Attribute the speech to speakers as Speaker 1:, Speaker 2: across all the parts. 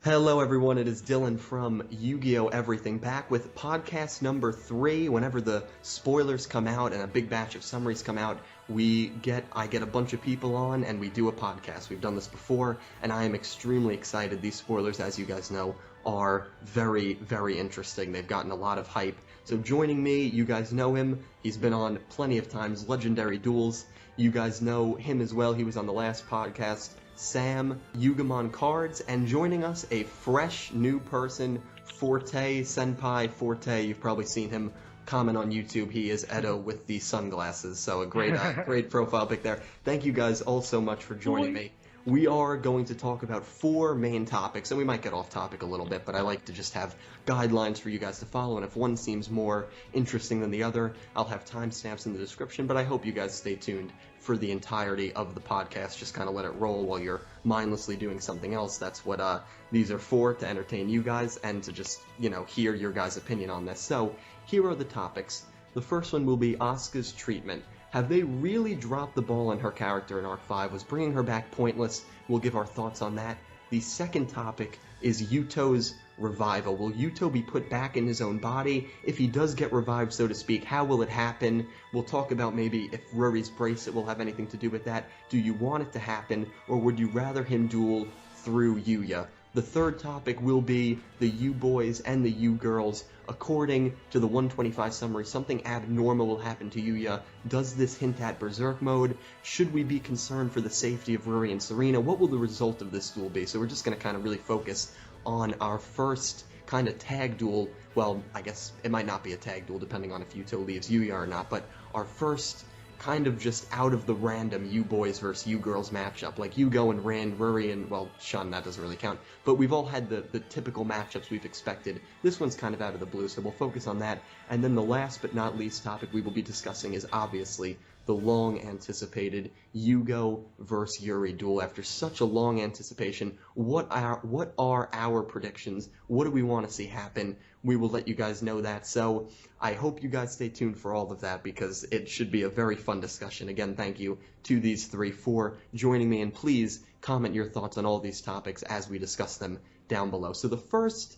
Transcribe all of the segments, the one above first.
Speaker 1: Hello everyone, it is Dylan from Yu-Gi-Oh! Everything, back with podcast number 3. Whenever the spoilers come out and a big batch of summaries come out, I get a bunch of people on and we do a podcast. We've done this before, and I am extremely excited. These spoilers, as you guys know, are very, very interesting. They've gotten a lot of hype. So joining me, you guys know him. He's been on plenty of times, Legendary Duels. You guys know him as well. He was on the last podcast. Sam, YugiMon Cards, and joining us, a fresh new person, Forte, Senpai Forte. You've probably seen him comment on YouTube. He is Edo with the sunglasses, so a great great profile pic there. Thank you guys all so much for joining me. We are going to talk about 4 main topics, and we might get off topic a little bit, but I like to just have guidelines for you guys to follow, and if one seems more interesting than the other, I'll have timestamps in the description, but I hope you guys stay tuned for the entirety of the podcast. Just kind of let it roll while you're mindlessly doing something else. That's what these are for, to entertain you guys and to just, hear your guys' opinion on this. So, here are the topics. The first one will be Asuka's treatment. Have they really dropped the ball on her character in Arc 5? Was bringing her back pointless? We'll give our thoughts on that. The second topic is Yuto's revival. Will Yuto be put back in his own body? If he does get revived, so to speak, how will it happen? We'll talk about maybe if Rory's bracelet will have anything to do with that. Do you want it to happen, or would you rather him duel through Yuya? The third topic will be the U-Boys and the U-Girls. According to the 125 summary, something abnormal will happen to Yuya. Does this hint at Berserk mode? Should we be concerned for the safety of Rory and Serena? What will the result of this duel be? So we're just going to kind of really focus on our first kind of tag duel. Well, I guess it might not be a tag duel depending on if Yuto leaves Yuya or not, but our first kind of just out of the random U-Boys versus U-Girls matchup, like Yugo and Rin, Rory and, well, Shun, that doesn't really count, but we've all had the typical matchups we've expected. This one's kind of out of the blue, so we'll focus on that. And then the last but not least topic we will be discussing is obviously the long-anticipated Yugo versus Yuri duel. After such a long anticipation, what are our predictions? What do we want to see happen? We will let you guys know that, so I hope you guys stay tuned for all of that because it should be a very fun discussion. Again, thank you to these 3 for joining me, and please comment your thoughts on all these topics as we discuss them down below. So the first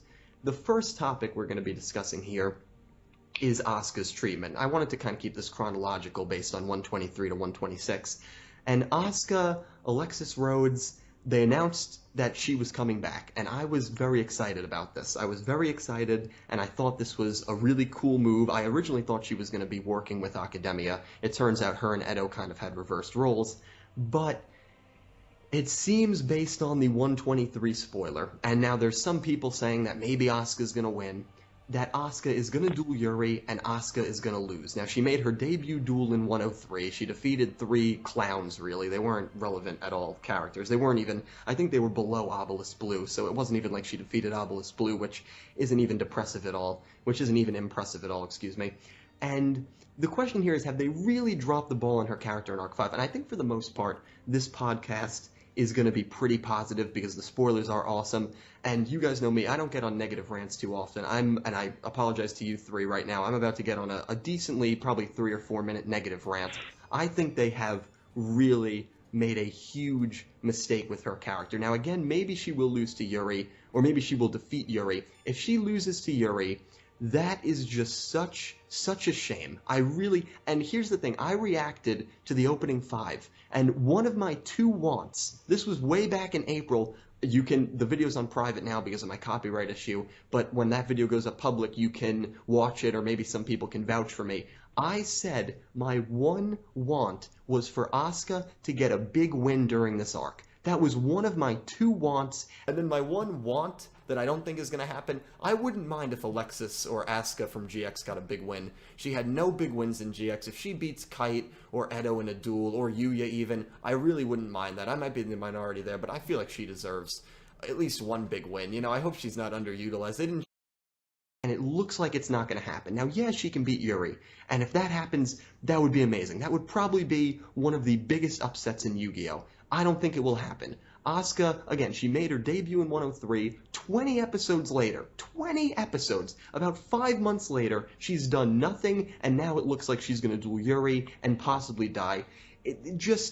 Speaker 1: topic we're going to be discussing here is Asuka's treatment. I wanted to kind of keep this chronological based on 123 to 126. And Asuka, Alexis Rhodes, they announced that she was coming back, and I was very excited about this. I was very excited, and I thought this was a really cool move. I originally thought she was going to be working with Academia. It turns out her and Edo kind of had reversed roles, but it seems based on the 123 spoiler, and now there's some people saying that maybe Asuka's going to win, that Asuka is going to duel Yuri, and Asuka is going to lose. Now, she made her debut duel in 103. She defeated 3 clowns, really. They weren't relevant at all characters. They weren't even, I think they were below Obelisk Blue, so it wasn't even like she defeated Obelisk Blue, which isn't even impressive at all, excuse me. And the question here is, have they really dropped the ball on her character in Arc 5? And I think for the most part, this podcast is going to be pretty positive because the spoilers are awesome, and you guys know me, I don't get on negative rants too often. And I apologize to you 3 right now, I'm about to get on a decently, probably 3 or 4 minute negative rant. I think they have really made a huge mistake with her character. Now again, maybe she will lose to Yuri, or maybe she will defeat Yuri. If she loses to Yuri, that is just such a shame. And here's the thing, I reacted to the opening 5, and one of my 2 wants, this was way back in April, the video's on private now because of my copyright issue, but when that video goes up public, you can watch it, or maybe some people can vouch for me. I said my one want was for Asuka to get a big win during this arc. That was one of my 2 wants, and then my one want that I don't think is going to happen, I wouldn't mind if Alexis or Asuka from GX got a big win. She had no big wins in GX. If she beats Kite or Edo in a duel, or Yuya even, I really wouldn't mind that. I might be in the minority there, but I feel like she deserves at least one big win. I hope she's not underutilized. And it looks like it's not going to happen. Now, yeah, she can beat Yuri, and if that happens, that would be amazing. That would probably be one of the biggest upsets in Yu-Gi-Oh! I don't think it will happen. Asuka, again, she made her debut in 103, 20 episodes later, 20 episodes, about 5 months later, she's done nothing, and now it looks like she's going to duel Yuri and possibly die.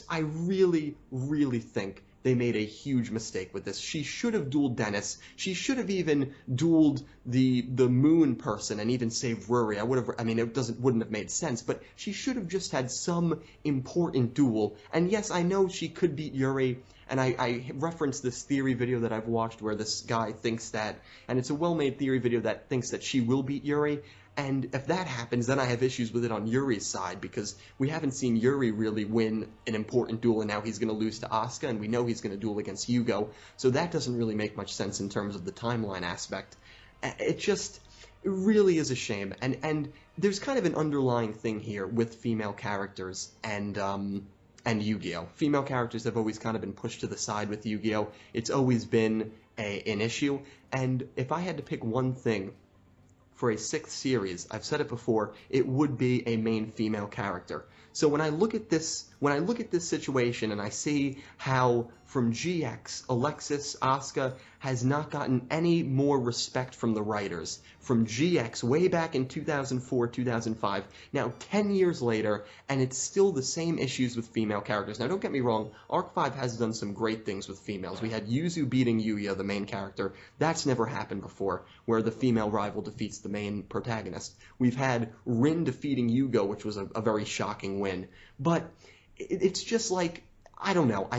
Speaker 1: I really, really think they made a huge mistake with this. She should have dueled Dennis. She should have even dueled the moon person and even saved Rory. I mean, wouldn't have made sense, but she should have just had some important duel. And yes, I know she could beat Yuri, and I referenced this theory video that I've watched where this guy thinks that, and it's a well-made theory video that thinks that she will beat Yuri. And if that happens, then I have issues with it on Yuri's side, because we haven't seen Yuri really win an important duel, and now he's going to lose to Asuka, and we know he's going to duel against Yugo. So that doesn't really make much sense in terms of the timeline aspect. It really is a shame. And there's kind of an underlying thing here with female characters and Yu-Gi-Oh! Female characters have always kind of been pushed to the side with Yu-Gi-Oh! It's always been an issue. And if I had to pick one thing for a 6th series, I've said it before, it would be a main female character. So when I look at this situation and I see how from GX, Alexis, Asuka has not gotten any more respect from the writers. From GX way back in 2004, 2005, now 10 years later, and it's still the same issues with female characters. Now don't get me wrong, Arc 5 has done some great things with females. We had Yuzu beating Yuya, the main character. That's never happened before, where the female rival defeats the main protagonist. We've had Rin defeating Yugo, which was a very shocking win. But it's just like, I don't know.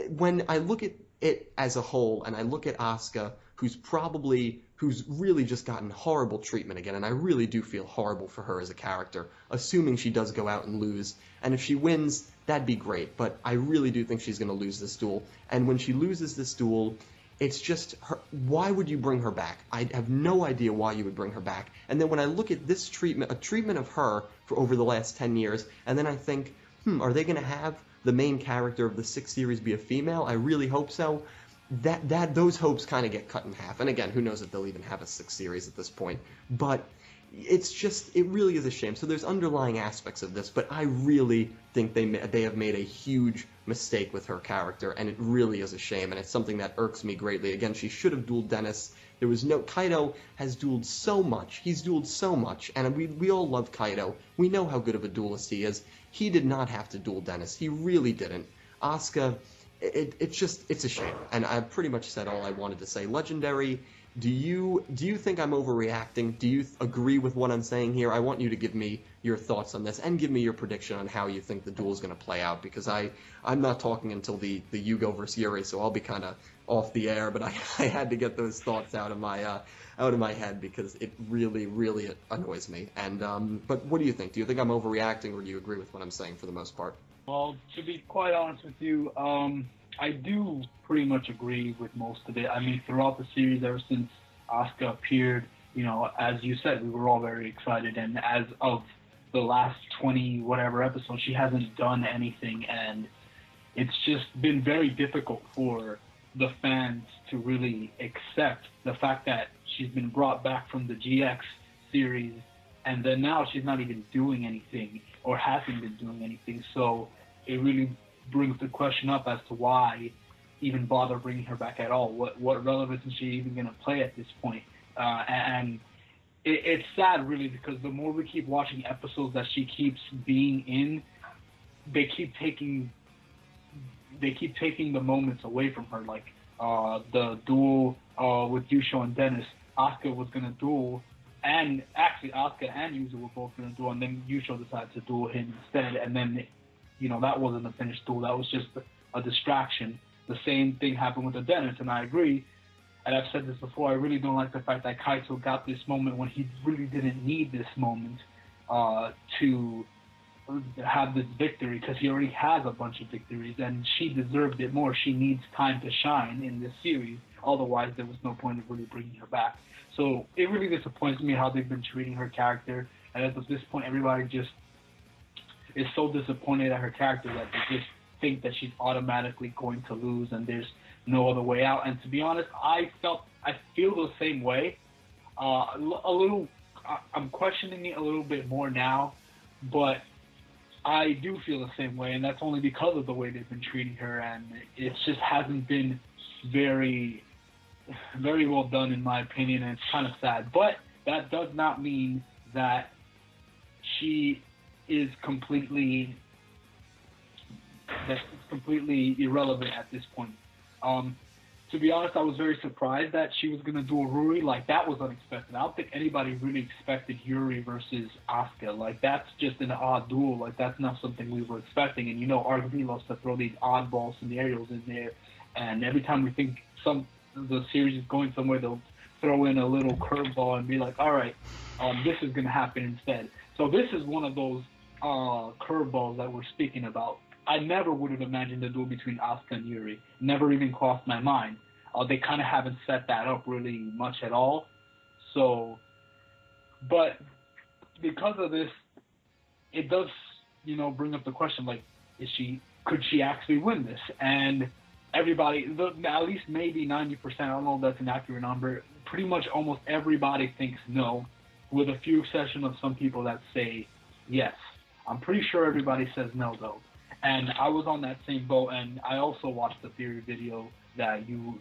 Speaker 1: When I look at it as a whole, and I look at Asuka, who's really just gotten horrible treatment again, and I really do feel horrible for her as a character, assuming she does go out and lose. And if she wins, that'd be great, but I really do think she's going to lose this duel. And when she loses this duel, it's just her. Why would you bring her back? I have no idea why you would bring her back. And then when I look at this treatment, a treatment of her for over the last 10 years, and then I think, are they going to have the main character of the 6th series be a female? I really hope so. Those hopes kind of get cut in half. And again, who knows if they'll even have a 6th series at this point. But it really is a shame. So there's underlying aspects of this, but I really think they have made a huge mistake with her character, and it really is a shame, and it's something that irks me greatly. Again, she should have dueled Dennis. Kaito has dueled so much. He's dueled so much, and we all love Kaito. We know how good of a duelist he is. He did not have to duel Dennis. He really didn't. Asuka, it's a shame, and I've pretty much said all I wanted to say. Legendary, do you think I'm overreacting? Do you agree with what I'm saying here? I want you to give me your thoughts on this, and give me your prediction on how you think the duel is going to play out, because I'm not talking until the Yugo versus Yuri, so I'll be kind of off the air, but I had to get those thoughts out of my head, because it really, really annoys me. And but what do you think? Do you think I'm overreacting, or do you agree with what I'm saying for the most part?
Speaker 2: Well, to be quite honest with you, I do pretty much agree with most of it. I mean, throughout the series, ever since Asuka appeared, as you said, we were all very excited. And as of the last 20 whatever episodes, she hasn't done anything, and it's just been very difficult for the fans to really accept the fact that she's been brought back from the GX series, and then now she's not even doing anything, or hasn't been doing anything. So it really brings the question up as to why even bother bringing her back at all. What relevance is she even going to play at this point? And it's sad, really, because the more we keep watching episodes that she keeps being in, they keep taking the moments away from her. Like the duel with Yusho and Dennis, Asuka was going to duel, and actually Asuka and Yuzu were both going to duel, and then Yusho decided to duel him instead, and then that wasn't a finished duel. That was just a distraction. The same thing happened with the Dennis, and I agree. And I've said this before, I really don't like the fact that Kaito got this moment when he really didn't need this moment to have this victory, because he already has a bunch of victories, and she deserved it more. She needs time to shine in this series. Otherwise, there was no point of really bringing her back. So it really disappoints me how they've been treating her character. And as of this point, everybody just is so disappointed at her character that they just think that she's automatically going to lose and there's no other way out. And to be honest, I feel the same way. I'm questioning it a little bit more now, but I do feel the same way, and that's only because of the way they've been treating her, and it just hasn't been very, very well done in my opinion, and it's kind of sad. But that does not mean that she is completely irrelevant at this point. To be honest, I was very surprised that she was going to duel Ruri. Like, that was unexpected. I don't think anybody really expected Yuri versus Asuka. Like, that's just an odd duel. Like, that's not something we were expecting. And, you know, RGB loves to throw these oddball scenarios in there. And every time we think the series is going somewhere, they'll throw in a little curveball and be like, all right, this is going to happen instead. So this is one of those curveballs that we're speaking about. I never would have imagined a duel between Asuka and Yuri. Never even crossed my mind. They kind of haven't set that up really much at all. So, but because of this, it does, you know, bring up the question, like, could she actually win this? And everybody, at least maybe 90%, I don't know if that's an accurate number, pretty much almost everybody thinks no, with a few exceptions of some people that say yes. I'm pretty sure everybody says no, though. And I was on that same boat, and I also watched the theory video that you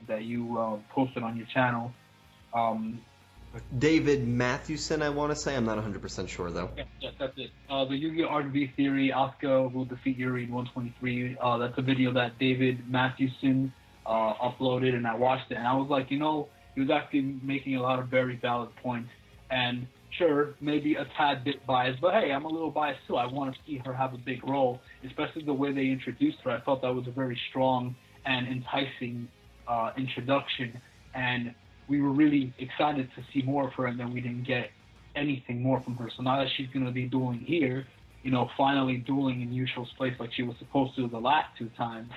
Speaker 2: posted on your channel.
Speaker 1: David Mathewson, I want to say. I'm not 100% sure, though.
Speaker 2: Yes, that's it. The Yu-Gi-Oh! RGB theory, Asuka will defeat Yuri in 123. That's a video that David Mathewson uploaded, and I watched it. And I was like, you know, he was actually making a lot of very valid points. And sure, maybe a tad bit biased, but hey, I'm a little biased too. I want to see her have a big role, especially the way they introduced her. I felt that was a very strong and enticing introduction, and we were really excited to see more of her, and then we didn't get anything more from her. So now that she's going to be dueling here, you know, finally dueling in Yusho's place like she was supposed to the last two times,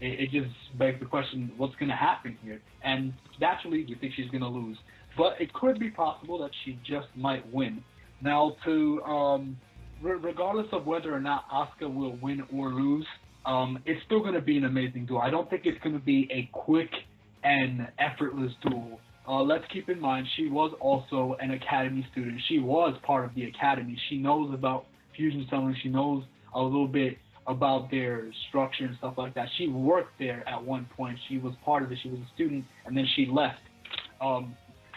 Speaker 2: it just begs the question, what's going to happen here? And naturally, we think she's going to lose. But it could be possible that she just might win. Now, regardless of whether or not Asuka will win or lose, it's still going to be an amazing duel. I don't think it's going to be a quick and effortless duel. Let's keep in mind, she was also an academy student. She was part of the academy. She knows about fusion summoning. She knows a little bit about their structure and stuff like that. She worked there at one point. She was part of it. She was a student, and then she left.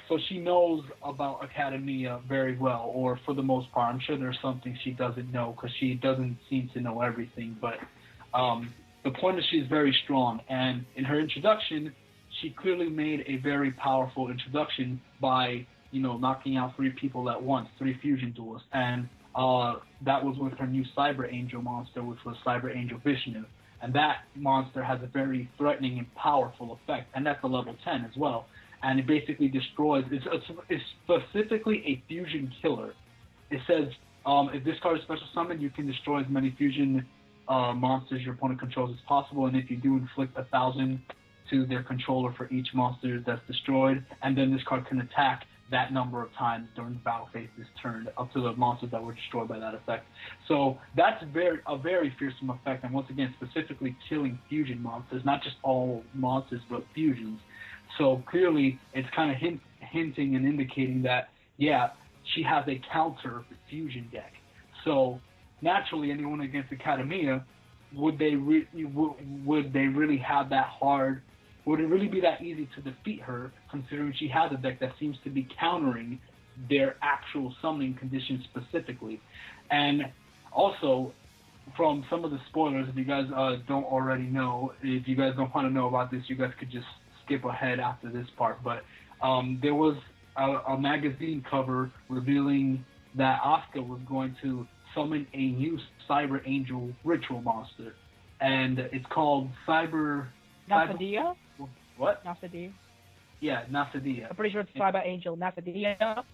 Speaker 2: So she knows about academia very well, or for the most part. I'm sure there's something she doesn't know because she doesn't seem to know everything. But the point is she's very strong. And in her introduction, she clearly made a very powerful introduction by, you know, knocking out 3 people at once, 3 fusion duels. And that was with her new Cyber Angel monster, which was Cyber Angel Vishnu. And that monster has a very threatening and powerful effect. And that's a level 10 as well. And it basically destroys, it's specifically a fusion killer. It says, if this card is special summoned, you can destroy as many fusion monsters your opponent controls as possible, and if you do, inflict 1,000 to their controller for each monster that's destroyed, and then this card can attack that number of times during the battle phase this turn, up to the monsters that were destroyed by that effect. So that's a very fearsome effect, and once again, specifically killing fusion monsters, not just all monsters, but fusions. So clearly, it's kind of hinting and indicating that, yeah, she has a counter fusion deck. So naturally, anyone against Academia, would they really have that hard? Would it really be that easy to defeat her, considering she has a deck that seems to be countering their actual summoning conditions specifically? And also, from some of the spoilers, if you guys don't already know, if you guys don't want to know about this, you guys could just skip ahead after this part. But there was a magazine cover revealing that Asuka was going to summon a new Cyber Angel ritual monster, and it's called
Speaker 3: Nasadia?
Speaker 2: What?
Speaker 3: Nasadia?
Speaker 2: Yeah, Nasadia.
Speaker 3: I'm pretty sure it's Cyber Angel Nasadia.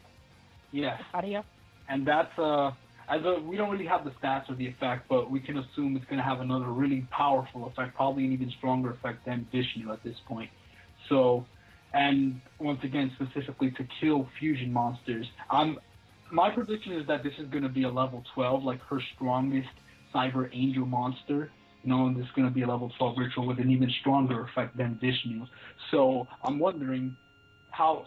Speaker 2: Yes.
Speaker 3: Nasadia.
Speaker 2: And that's we don't really have the stats or the effect, but we can assume it's going to have another really powerful effect, probably an even stronger effect than Vishnu at this point. So, and once again, specifically to kill fusion monsters. My prediction is that this is going to be a level 12, like her strongest Cyber Angel monster. You know, and this is going to be a level 12 ritual with an even stronger effect than Vishnu. So I'm wondering how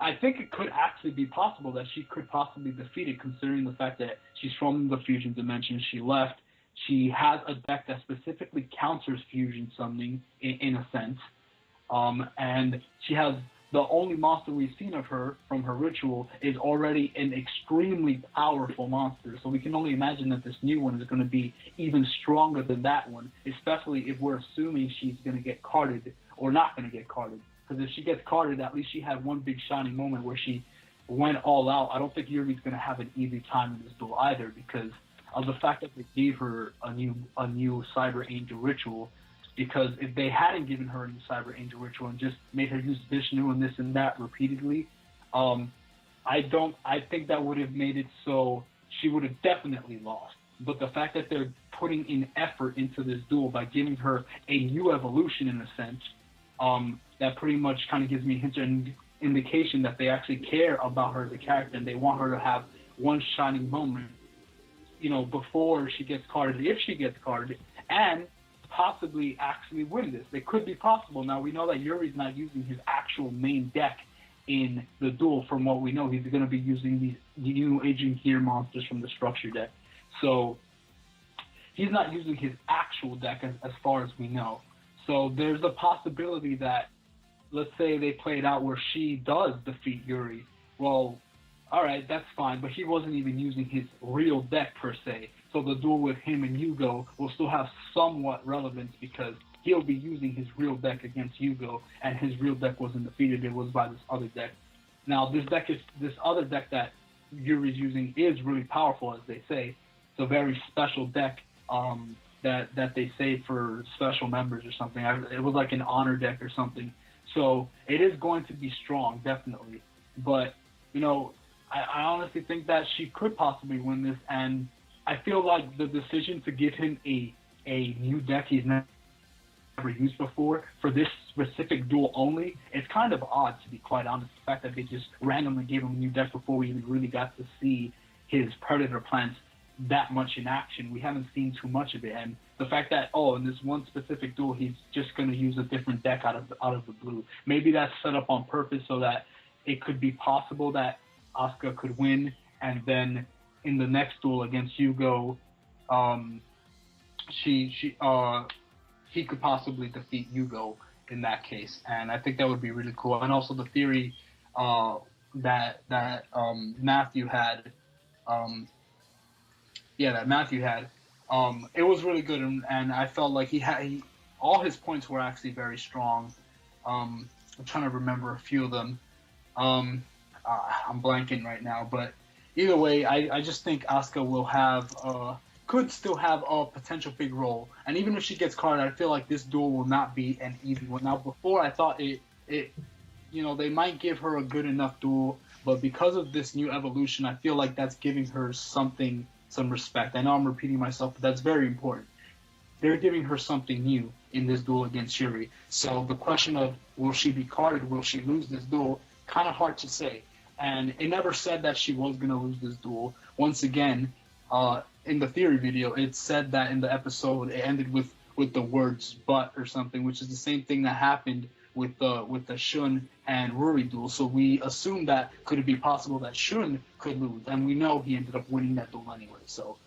Speaker 2: I think it could actually be possible that she could possibly defeat it, considering the fact that she's from the fusion dimension. She left. She has a deck that specifically counters fusion summoning in a sense. And she has the only monster we've seen of her from her ritual is already an extremely powerful monster. So we can only imagine that this new one is going to be even stronger than that one, especially if we're assuming she's going to get carded or not going to get carded. Because if she gets carded, at least she had one big shining moment where she went all out. I don't think Yuri's going to have an easy time in this duel either, because of the fact that they gave her a new Cyber Angel ritual. Because if they hadn't given her a new Cyber Angel ritual and just made her use Vishnu and this and that repeatedly, I think that would have made it so she would have definitely lost. But the fact that they're putting in effort into this duel by giving her a new evolution in a sense, that pretty much kind of gives me a hint and indication that they actually care about her as a character and they want her to have one shining moment, before she gets carded, if she gets carded, and possibly actually win this. It could be possible. Now, we know that Yuri's not using his actual main deck in the duel. From what we know, he's going to be using these new Aging Gear monsters from the structure deck. So he's not using his actual deck as far as we know. So there's a possibility that, let's say they play it out where she does defeat Yuri. Well, all right, that's fine, but he wasn't even using his real deck per se. So the duel with him and Yugo will still have somewhat relevance because he'll be using his real deck against Yugo, and his real deck wasn't defeated. It was by this other deck. Now, this other deck that Yuri's using is really powerful, as they say. It's a very special deck that they say for special members or something. It was like an honor deck or something. So it is going to be strong, definitely. But, I honestly think that she could possibly win this, and I feel like the decision to give him a new deck he's never used before for this specific duel only, it's kind of odd, to be quite honest. The fact that they just randomly gave him a new deck before we even really got to see his Predator plants that much in action. We haven't seen too much of it, and the fact that in this one specific duel he's just going to use a different deck out of the blue. Maybe that's set up on purpose so that it could be possible that Asuka could win, and then in the next duel against Yugo, he could possibly defeat Yugo in that case, and I think that would be really cool. And also the theory that Matthew had, it was really good, and I felt like all his points were actually very strong. I'm trying to remember a few of them. I'm blanking right now, but either way, I just think Asuka could still have a potential big role. And even if she gets carded, I feel like this duel will not be an easy one. Now, before I thought they might give her a good enough duel, but because of this new evolution, I feel like that's giving her some respect. I know I'm repeating myself, but that's very important. They're giving her something new in this duel against Yuri. So the question of will she be carded, will she lose this duel, kind of hard to say. And it never said that she was going to lose this duel. Once again, in the theory video, it said that in the episode it ended with the words "but" or something, which is the same thing that happened with the Shun and Ruri duel. So we assumed that could it be possible that Shun could lose, and we know he ended up winning that duel anyway. So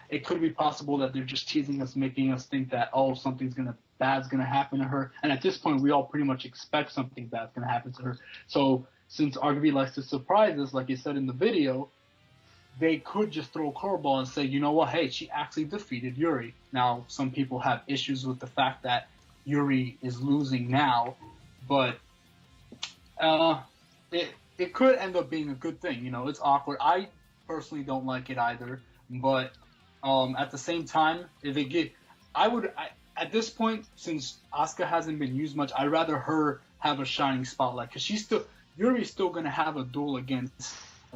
Speaker 2: it could be possible that they're just teasing us, making us think that something bad's gonna happen to her. And at this point, we all pretty much expect something bad's gonna happen to her. So since RGB likes to surprise us, like you said in the video, they could just throw a curveball and say, you know what, hey, she actually defeated Yuri. Now, some people have issues with the fact that Yuri is losing now, but it could end up being a good thing. It's awkward. I personally don't like it either, but at the same time, at this point, since Asuka hasn't been used much, I'd rather her have a shining spotlight, because Yuri's still going to have a duel against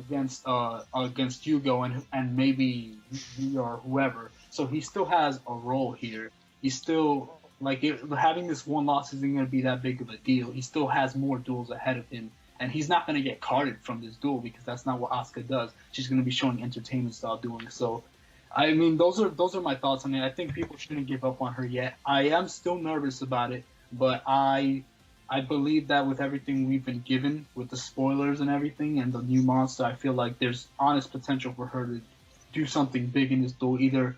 Speaker 2: Yugo and maybe me or whoever. So he still has a role here. He's still having this one loss isn't going to be that big of a deal. He still has more duels ahead of him, and he's not going to get carded from this duel because that's not what Asuka does. She's going to be showing entertainment style dueling. So, I mean, those are my thoughts. I mean, I think people shouldn't give up on her yet. I am still nervous about it, but I believe that with everything we've been given, with the spoilers and everything, and the new monster, I feel like there's honest potential for her to do something big in this duel. Either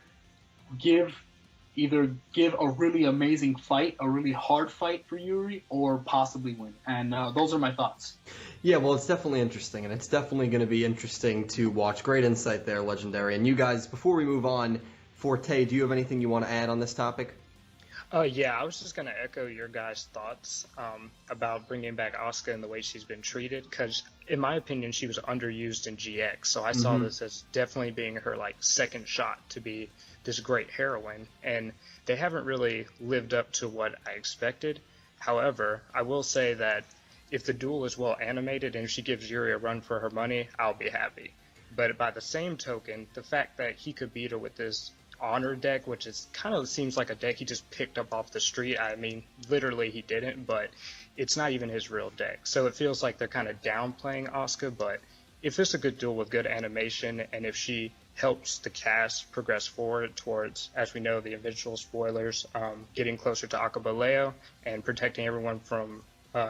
Speaker 2: give a really amazing fight, a really hard fight for Yuri, or possibly win. And those are my thoughts.
Speaker 1: Yeah, well, it's definitely interesting, and it's definitely going to be interesting to watch. Great insight there, Legendary. And you guys, before we move on, Forte, do you have anything you want to add on this topic?
Speaker 4: Yeah, I was just going to echo your guys' thoughts about bringing back Asuka and the way she's been treated, because in my opinion, she was underused in GX, so I saw this as definitely being her like second shot to be this great heroine, and they haven't really lived up to what I expected. However, I will say that if the duel is well animated and if she gives Yuri a run for her money, I'll be happy. But by the same token, the fact that he could beat her with this honor deck, which is kind of seems like a deck he just picked up off the street. I mean, literally he didn't, but it's not even his real deck. So it feels like they're kind of downplaying Asuka, but if it's a good duel with good animation, and if she helps the cast progress forward towards, as we know, the eventual spoilers, getting closer to Akabaleo and protecting everyone from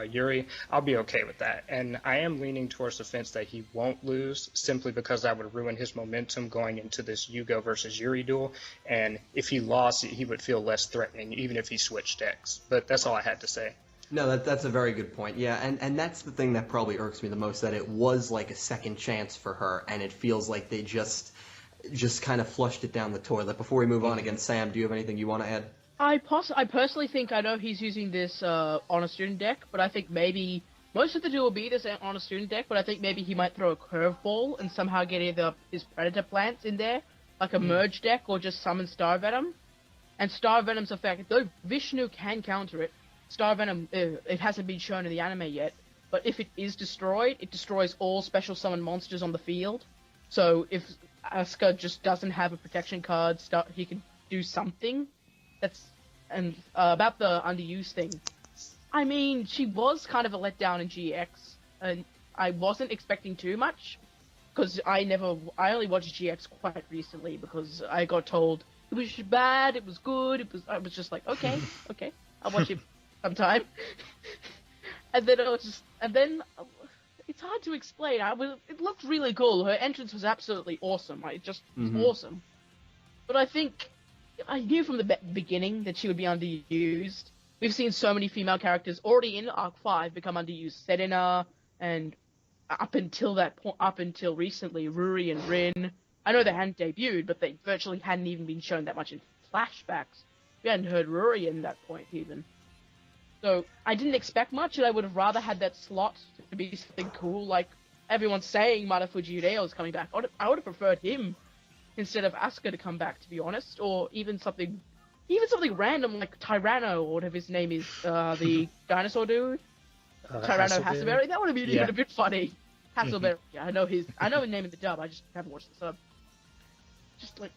Speaker 4: Yuri, I'll be okay with that. And I am leaning towards the fence that he won't lose, simply because that would ruin his momentum going into this Yugo versus Yuri duel. And if he lost, he would feel less threatening, even if he switched decks. But that's all I had to say.
Speaker 1: No, that's a very good point. Yeah, and that's the thing that probably irks me the most, that it was like a second chance for her, and it feels like they just kind of flushed it down the toilet. Before we move on again, Sam, do you have anything you want to add?
Speaker 3: I personally think, I know he's using this honor student deck, but I think maybe most of the duel will be this honor student deck, but I think maybe he might throw a curveball and somehow get either his predator plants in there, like a merge deck, or just summon Star Venom. And Star Venom's effect, though Vishnu can counter it, Star Venom, it hasn't been shown in the anime yet, but if it is destroyed, it destroys all special summon monsters on the field. So if Asuka just doesn't have a protection card, he can do something. And about the underused thing, I mean, she was kind of a letdown in GX, and I wasn't expecting too much, because I only watched GX quite recently, because I got told it was bad, it was good, I was just like, okay, I'll watch it sometime. and then it's hard to explain. It looked really cool. Her entrance was absolutely awesome. Awesome. But I think I knew from the beginning that she would be underused. We've seen so many female characters already in Arc 5 become underused. Serena, and up until recently, Ruri and Rin. I know they hadn't debuted, but they virtually hadn't even been shown that much in flashbacks. We hadn't heard Ruri in that point even. So I didn't expect much, and I would have rather had that slot to be something cool, like everyone's saying Marufuji Ureo is coming back. I would have preferred him instead of Asuka to come back, to be honest, or even something random like Tyranno, or whatever his name is, the dinosaur dude, Tyranno Hasselberry. That would have been even a bit funny. Hasselberry, yeah, I know his name in the dub. I just haven't watched the sub. Just like,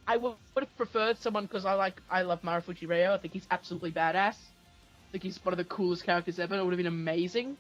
Speaker 3: I would have preferred someone, because I love Marufuji Ureo. I think he's absolutely badass. I think he's one of the coolest characters ever. It would have been amazing.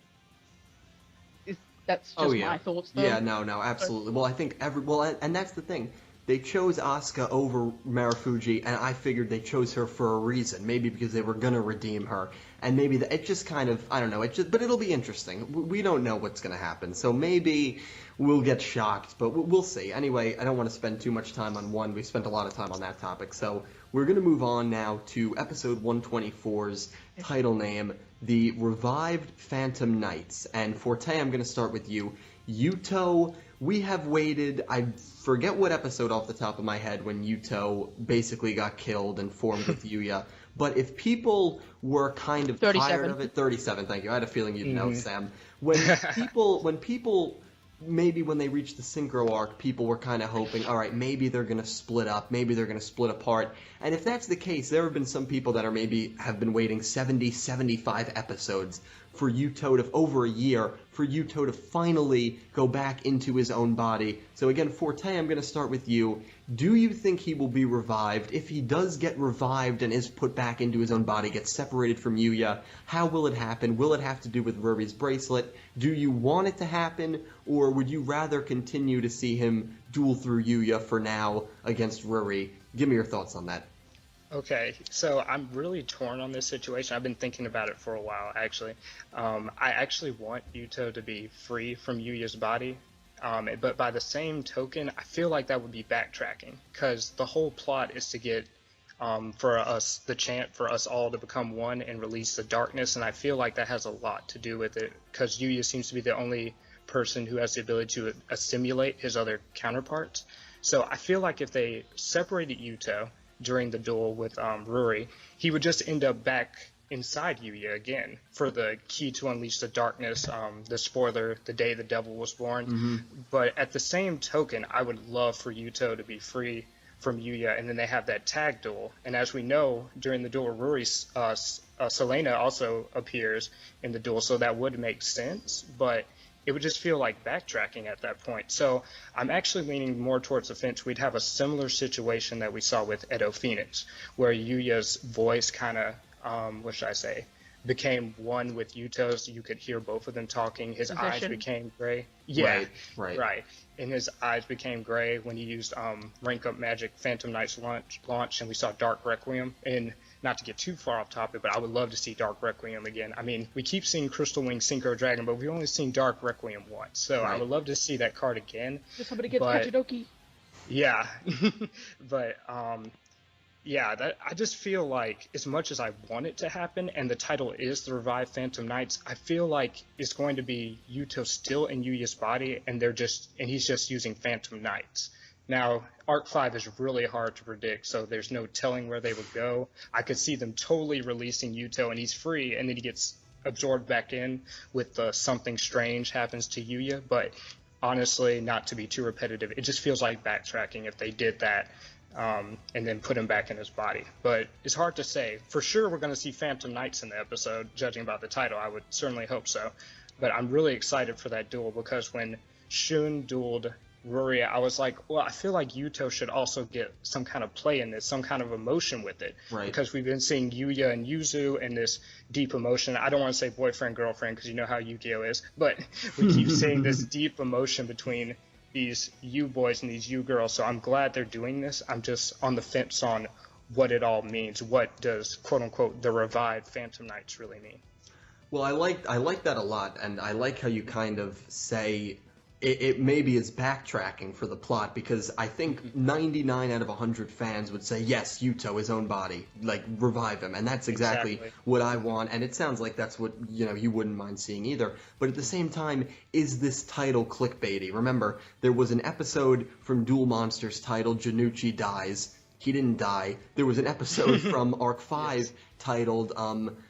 Speaker 3: That's just my thoughts, though.
Speaker 1: Yeah, no, absolutely. Well, I think and that's the thing. They chose Asuka over Marufuji, and I figured they chose her for a reason. Maybe because they were gonna redeem her, and maybe it just kind of, I don't know. But it'll be interesting. We don't know what's gonna happen, so maybe we'll get shocked, but we'll see. Anyway, I don't want to spend too much time on one. We spent a lot of time on that topic, so we're gonna move on now to episode 124's title name, The Revived Phantom Knights. And Forte, I'm gonna start with you. Yuto. We have waited, I forget what episode off the top of my head, when Yuto basically got killed and formed with Yuya. But if people were kind of
Speaker 3: 37.
Speaker 1: tired of it, 37, thank you. I had a feeling you'd know, Sam. When people, maybe when they reached the Synchro arc, people were kind of hoping, all right, maybe they're going to split up, maybe they're going to split apart. And if that's the case, there have been some people that have been waiting 70, 75 episodes for Yuto to, over a year, for Yuto to finally go back into his own body. So again, Forte, I'm going to start with you. Do you think he will be revived? If he does get revived and is put back into his own body, gets separated from Yuya, how will it happen? Will it have to do with Ruri's bracelet? Do you want it to happen? Or would you rather continue to see him duel through Yuya for now against Ruri? Give me your thoughts on that.
Speaker 4: Okay, so I'm really torn on this situation. I've been thinking about it for a while, actually. I actually want Yuto to be free from Yuya's body, but by the same token, I feel like that would be backtracking, because the whole plot is to get, for us, the chant for us all to become one and release the darkness, and I feel like that has a lot to do with it, because Yuya seems to be the only person who has the ability to assimilate his other counterparts. So I feel like if they separated Yuto, during the duel with Ruri, he would just end up back inside Yuya again for the key to unleash the darkness, the spoiler, the day the devil was born.
Speaker 1: Mm-hmm.
Speaker 4: But at the same token, I would love for Yuto to be free from Yuya, and then they have that tag duel. And as we know, during the duel, Ruri's Selena also appears in the duel, so that would make sense, but it would just feel like backtracking at that point. So I'm actually leaning more towards the fence. We'd have a similar situation that we saw with Edo Phoenix, where Yuya's voice kind of, what should I say, became one with Yuto's. You could hear both of them talking. His eyes became gray. Yeah, right. And his eyes became gray when he used Rank Up Magic Phantom Knight's launch, and we saw Dark Requiem. And not to get too far off topic, but I would love to see Dark Requiem again. I mean, we keep seeing Crystal Wing Synchro Dragon, but we've only seen Dark Requiem once. So I would love to see that card again.
Speaker 3: Just somebody get Kachidoki.
Speaker 4: Yeah. But yeah, I just feel like as much as I want it to happen, and the title is the Revived Phantom Knights, I feel like it's going to be Yuto still in Yuya's body, and he's just using Phantom Knights. Now, Arc 5 is really hard to predict, so there's no telling where they would go. I could see them totally releasing Yuto, and he's free, and then he gets absorbed back in with something strange happens to Yuya, but honestly, not to be too repetitive, it just feels like backtracking if they did that. And then put him back in his body. But it's hard to say. For sure we're going to see Phantom Knights in the episode, judging about the title. I would certainly hope so. But I'm really excited for that duel, because when Shun dueled Ruri, I was like, well, I feel like Yuto should also get some kind of play in this, some kind of emotion with it.
Speaker 1: Right.
Speaker 4: Because we've been seeing Yuya and Yuzu and this deep emotion. I don't want to say boyfriend, girlfriend, because you know how Yu-Gi-Oh! Is. But we keep seeing this deep emotion between these you boys and these you girls, so I'm glad they're doing this. I'm just on the fence on what it all means. What does, quote unquote, the revived Phantom Knights really mean?
Speaker 1: Well, I like that a lot, and I like how you kind of say it maybe is backtracking for the plot, because I think 99 out of 100 fans would say, yes, Yuto, his own body, like, revive him, and that's exactly what I want, and it sounds like that's what, you wouldn't mind seeing either. But at the same time, is this title clickbaity? Remember, there was an episode from Duel Monsters titled Janucci Dies. He didn't die. There was an episode from Arc 5 titled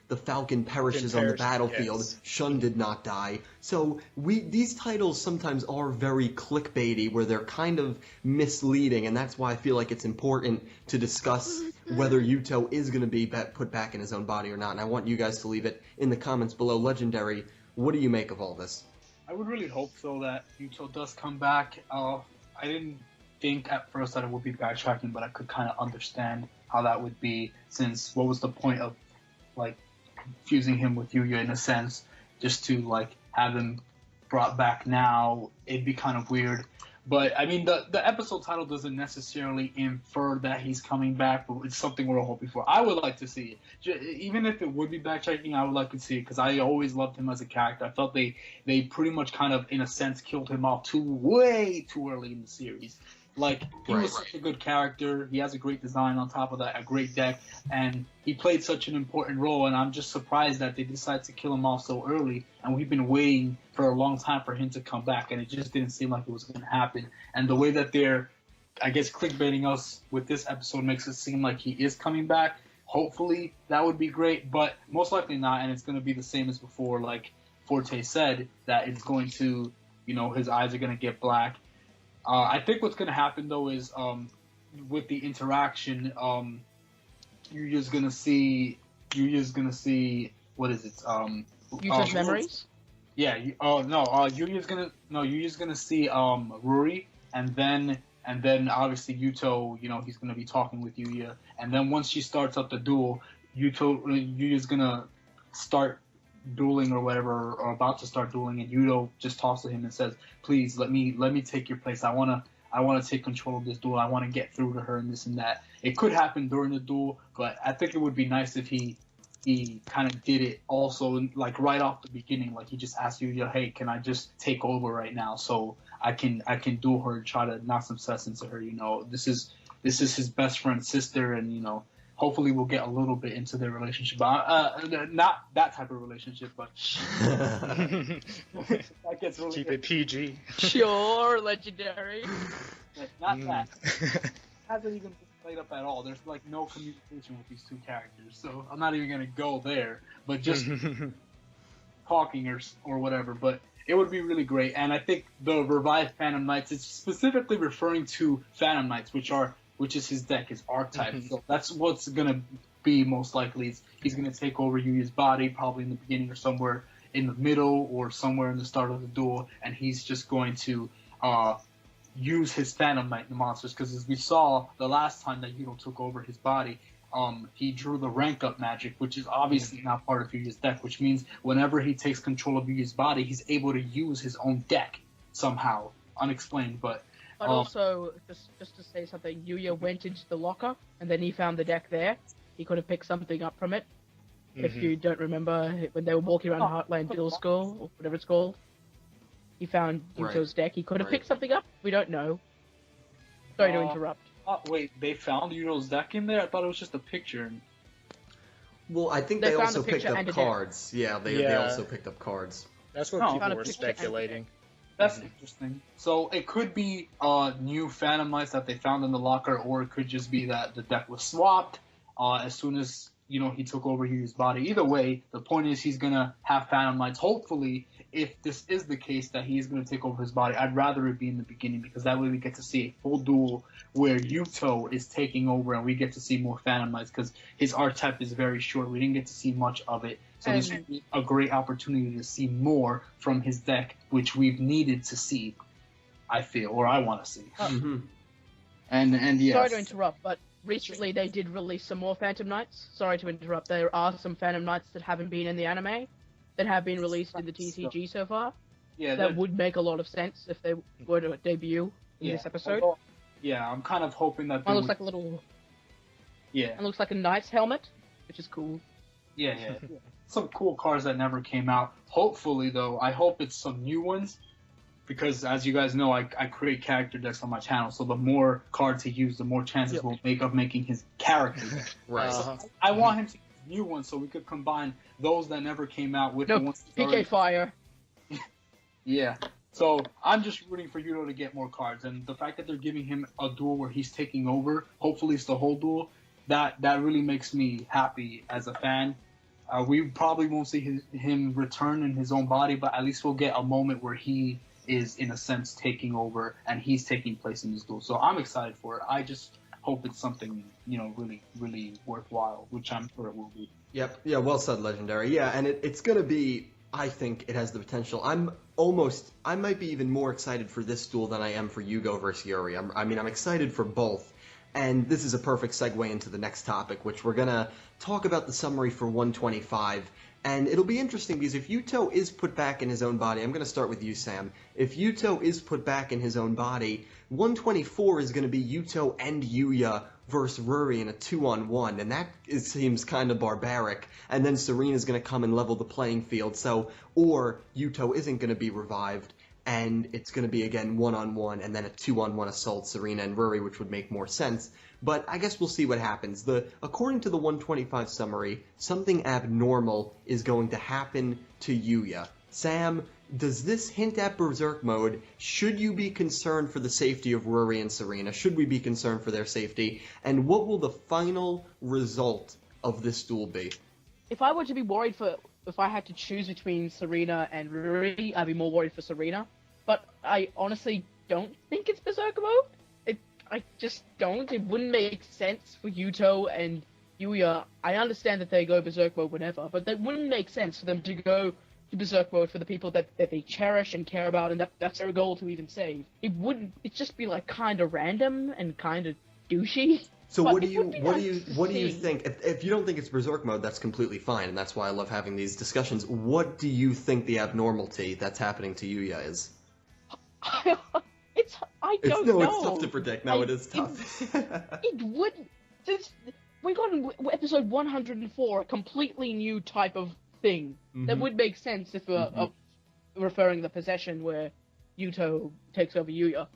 Speaker 1: The Falcon Perishes on the Battlefield. Yes. Shun did not die. So these titles sometimes are very clickbaity, where they're kind of misleading, and that's why I feel like it's important to discuss whether Yuto is going to be put back in his own body or not. And I want you guys to leave it in the comments below. Legendary, what do you make of all this?
Speaker 2: I would really hope so that Yuto does come back. I didn't think at first that it would be backtracking, but I could kind of understand how that would be, since what was the point of like fusing him with Yuya in a sense, just to like have him brought back now? It'd be kind of weird. But I mean, the episode title doesn't necessarily infer that he's coming back, but it's something we're hoping for. I would like to see it. Even if it would be backtracking, I would like to see it, because I always loved him as a character. I felt they pretty much kind of, in a sense, killed him off way too early in the series. Like, he was such a good character. He has a great design on top of that, a great deck, and he played such an important role, and I'm just surprised that they decided to kill him off so early, and we've been waiting for a long time for him to come back, and it just didn't seem like it was going to happen. And the way that they're, I guess, clickbaiting us with this episode makes it seem like he is coming back. Hopefully, that would be great, but most likely not, and it's going to be the same as before, like Forte said, that it's going to, his eyes are going to get black. I think what's going to happen, though, is with the interaction, you're just going to see, what is it?
Speaker 3: Yuto's memories?
Speaker 2: Yeah. You're just going to see Ruri, and then obviously Yuto, he's going to be talking with Yuya. And then once she starts up the duel, Yuya's going to start dueling or whatever, or about to start dueling, and Yuto just talks to him and says, please let me take your place. I want to take control of this duel. I want to get through to her and this and that. It could happen during the duel, but I think it would be nice if he kind of did it also, like right off the beginning. Like, he just asked Yuya, hey, can I just take over right now so I can duel her and try to knock some sense into her. This is his best friend's sister, and hopefully we'll get a little bit into their relationship. Not that type of relationship, but that gets really
Speaker 4: keep it PG.
Speaker 3: Sure, Legendary.
Speaker 2: Not that. Hasn't even been played up at all. There's like no communication with these two characters, so I'm not even gonna go there. But just talking or whatever. But it would be really great, and I think the revived Phantom Knights is specifically referring to Phantom Knights, which is his deck, his archetype. So that's what's gonna be most likely. He's gonna take over Yugi's body, probably in the beginning or somewhere in the middle or somewhere in the start of the duel, and he's just going to use his Phantom Knight monsters, because as we saw the last time that Yudo took over his body, he drew the rank up magic, which is obviously not part of Yugi's deck, which means whenever he takes control of Yugi's body, he's able to use his own deck somehow, unexplained. But
Speaker 3: also, just to say something, Yuya went into the locker and then he found the deck there. He could have picked something up from it. If you don't remember, when they were walking around Heartland Duel School, or whatever it's called, he found Yuto's deck. He could have picked something up. We don't know. Sorry to interrupt.
Speaker 2: Wait, they found Yuto's deck in there? I thought it was just a picture.
Speaker 1: Well, I think they also picked up cards. Yeah, they also picked up cards.
Speaker 4: That's what people were speculating.
Speaker 2: That's interesting. So it could be new Phantom Knights that they found in the locker, or it could just be that the deck was swapped as soon as he took over Yugi's body. Either way, the point is he's gonna have Phantom Knights. Hopefully, if this is the case that he is gonna take over his body, I'd rather it be in the beginning, because that way we get to see a full duel where Yuto is taking over and we get to see more Phantom Knights, because his archetype is very short. We didn't get to see much of it. So this would be a great opportunity to see more from his deck, which we've needed to see, I feel, or I want to see. And yes.
Speaker 3: Sorry to interrupt, but recently they did release some more Phantom Knights. Sorry to interrupt. There are some Phantom Knights that haven't been in the anime that have been released in the TCG so far.
Speaker 2: Yeah,
Speaker 3: that would make a lot of sense if they were to debut in this episode.
Speaker 2: Yeah, I'm kind of hoping that.
Speaker 3: One looks like a little.
Speaker 2: Yeah.
Speaker 3: It looks like a knight's helmet, which is cool.
Speaker 2: Yeah. Some cool cards that never came out. Hopefully, though, I hope it's some new ones, because as you guys know, I create character decks on my channel, so the more cards he uses, the more chances we'll make of making his character deck.
Speaker 1: Right.
Speaker 2: So I want him to use new ones so we could combine those that never came out with the ones that
Speaker 3: PK Fire.
Speaker 2: Yeah. So I'm just rooting for Yuto to get more cards, and the fact that they're giving him a duel where he's taking over, hopefully it's the whole duel, that really makes me happy as a fan. We probably won't see him return in his own body, but at least we'll get a moment where he is, in a sense, taking over and he's taking place in this duel. So I'm excited for it. I just hope it's something, really, really worthwhile, which I'm sure it will be.
Speaker 1: Yep. Yeah, well said, Legendary. Yeah, and it's going to be, I think it has the potential. I might be even more excited for this duel than I am for Yugo versus Yuri. I'm excited for both. And this is a perfect segue into the next topic, which we're going to talk about the summary for 125. And it'll be interesting because if Yuto is put back in his own body, I'm going to start with you, Sam. If Yuto is put back in his own body, 124 is going to be Yuto and Yuya versus Ruri in a 2-on-1, and that seems kind of barbaric. And then Serena's going to come and level the playing field, or Yuto isn't going to be revived, and it's going to be, again, 1-on-1, and then a 2-on-1 assault Serena and Ruri, which would make more sense. But I guess we'll see what happens. According to the 125 summary, something abnormal is going to happen to Yuya. Sam, does this hint at Berserk mode? Should you be concerned for the safety of Ruri and Serena? Should we be concerned for their safety? And what will the final result of this duel be?
Speaker 3: If I were to be worried if I had to choose between Serena and Ruri, I'd be more worried for Serena. But I honestly don't think it's Berserk mode. I just don't. It wouldn't make sense for Yuto and Yuya. I understand that they go Berserk mode whenever, but that wouldn't make sense for them to go to Berserk mode for the people that they cherish and care about, and that's their goal to even save. It'd just be like kind of random and kind of douchey.
Speaker 1: So what do you think? If you don't think it's Berserk mode, that's completely fine, and that's why I love having these discussions. What do you think the abnormality that's happening to Yuya is?
Speaker 3: I don't know.
Speaker 1: It's tough to predict. No, it is tough.
Speaker 3: It wouldn't. We got in episode 104 a completely new type of thing that would make sense if referring to the possession where Yuto takes over Yuya.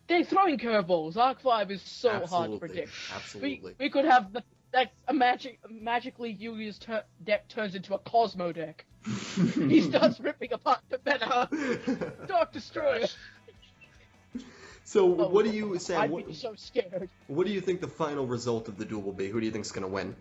Speaker 3: They're throwing curveballs. Arc 5 is so hard to predict.
Speaker 1: Absolutely.
Speaker 3: We could have magically Yugi's deck turns into a Cosmo deck. He starts ripping apart the meta. Dark Destroyer.
Speaker 1: So what do you, Sam?
Speaker 3: I'd be so scared.
Speaker 1: What do you think the final result of the duel will be? Who do you think's gonna win?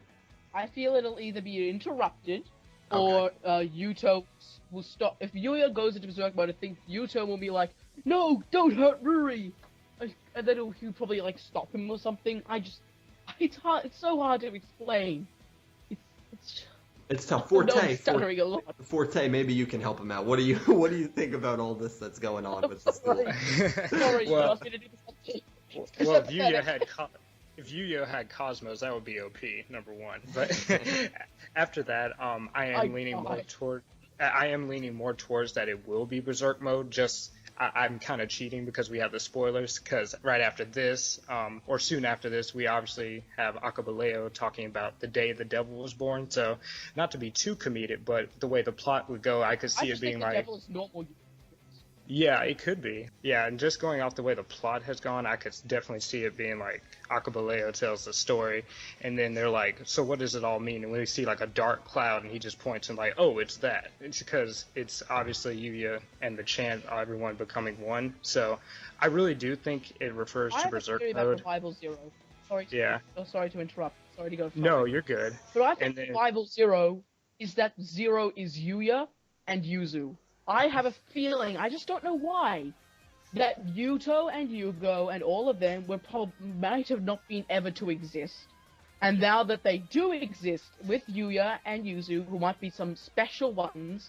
Speaker 3: I feel it'll either be interrupted, or Yuto will stop. If Yuya goes into Berserk mode, I think Yuto will be like, "No, don't hurt Ruri," and then he'll probably like stop him or something. It's hard. It's so hard to explain.
Speaker 1: It's tough.
Speaker 3: I'm stuttering a lot.
Speaker 1: Forte, maybe you can help him out. What do you think about all this that's going on with this duel?
Speaker 3: Sorry, you asked me to do something.
Speaker 4: Well, if Yuya had Cosmos, that would be OP, number one. But after that, I am leaning more towards that it will be Berserk mode. I'm kind of cheating because we have the spoilers, because right after this, or soon after this, we obviously have Akabaleo talking about the day the devil was born. So, not to be too comedic, but the way the plot would go, I could see it being like...
Speaker 3: the devil is normal.
Speaker 4: Yeah, it could be. Yeah, and just going off the way the plot has gone, I could definitely see it being like Akabaleo tells the story, and then they're like, so what does it all mean? And we see like a dark cloud, and he just points and like, oh, it's that. It's because it's obviously Yuya and the chant, everyone becoming one. So I really do think it refers to Berserk mode.
Speaker 3: About Revival Zero. Sorry to interrupt. Sorry to go.
Speaker 4: No, you're good.
Speaker 3: But I think Revival Zero is that Zero is Yuya and Yuzu. I have a feeling, I just don't know why, that Yuto and Yugo and all of them might have not been ever to exist. And now that they do exist with Yuya and Yuzu, who might be some special ones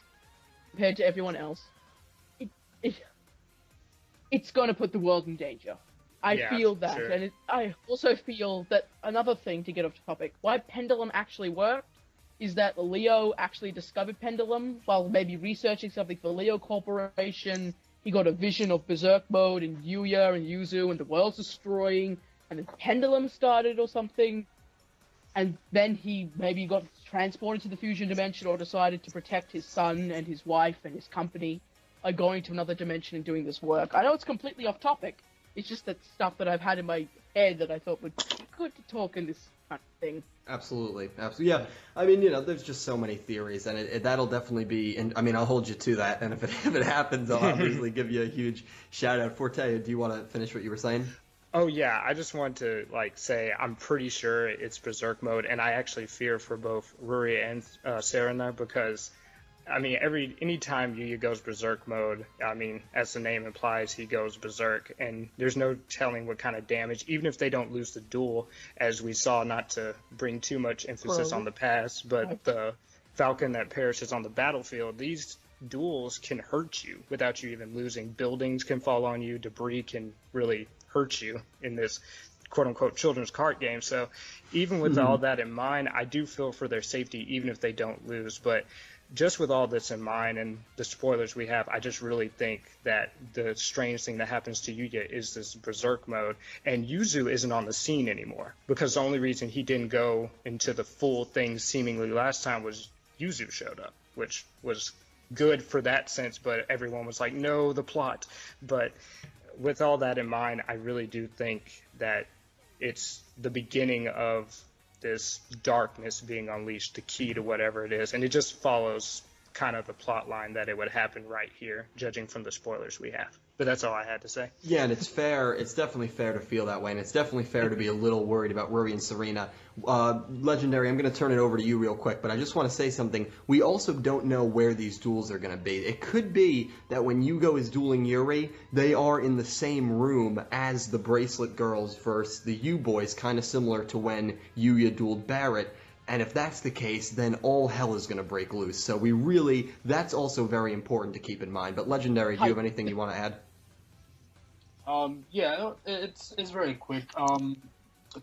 Speaker 3: compared to everyone else, it's going to put the world in danger. I feel that. Sure. And I also feel that another thing, to get off topic, why Pendulum actually worked is that Leo actually discovered Pendulum while maybe researching something for Leo Corporation. He got a vision of Berserk mode and Yuya and Yuzu and the world's destroying, and then Pendulum started or something, and then he maybe got transported to the fusion dimension or decided to protect his son and his wife and his company by going to another dimension and doing this work. I know it's completely off topic. It's just that stuff that I've had in my head that I thought would be good to talk in this kind of thing.
Speaker 1: Absolutely. Yeah. I mean, there's just so many theories, and that'll definitely be. And I mean, I'll hold you to that. And if it happens, I'll obviously give you a huge shout out. Forte, do you want to finish what you were saying?
Speaker 4: Oh yeah, I just want to say I'm pretty sure it's Berserk mode, and I actually fear for both Ruri and Serena, because I mean, anytime Yuya goes Berserk mode, I mean, as the name implies, he goes Berserk, and there's no telling what kind of damage, even if they don't lose the duel, as we saw, not to bring too much emphasis on the past, but the Falcon that perishes on the battlefield, these duels can hurt you without you even losing. Buildings can fall on you, debris can really hurt you in this quote-unquote children's card game. So even with all that in mind, I do feel for their safety, even if they don't lose. But just with all this in mind and the spoilers we have, I just really think that the strange thing that happens to Yuya is this Berserk mode, and Yuzu isn't on the scene anymore, because the only reason he didn't go into the full thing seemingly last time was Yuzu showed up, which was good for that sense, but everyone was like, no, the plot. But with all that in mind, I really do think that it's the beginning of this darkness being unleashed, the key to whatever it is, and it just follows kind of the plot line that it would happen right here, judging from the spoilers we have. But that's all I had to say.
Speaker 1: Yeah, and it's fair. It's definitely fair to feel that way, and it's definitely fair to be a little worried about Ruri and Serena. Legendary, I'm going to turn it over to you real quick, but I just want to say something. We also don't know where these duels are going to be. It could be that when Yugo is dueling Yuri, they are in the same room as the Bracelet Girls versus the U-Boys, kind of similar to when Yuya dueled Barrett. And if that's the case, then all hell is going to break loose. So that's also very important to keep in mind. But Legendary, do you have anything you want to add?
Speaker 2: Yeah, it's very quick.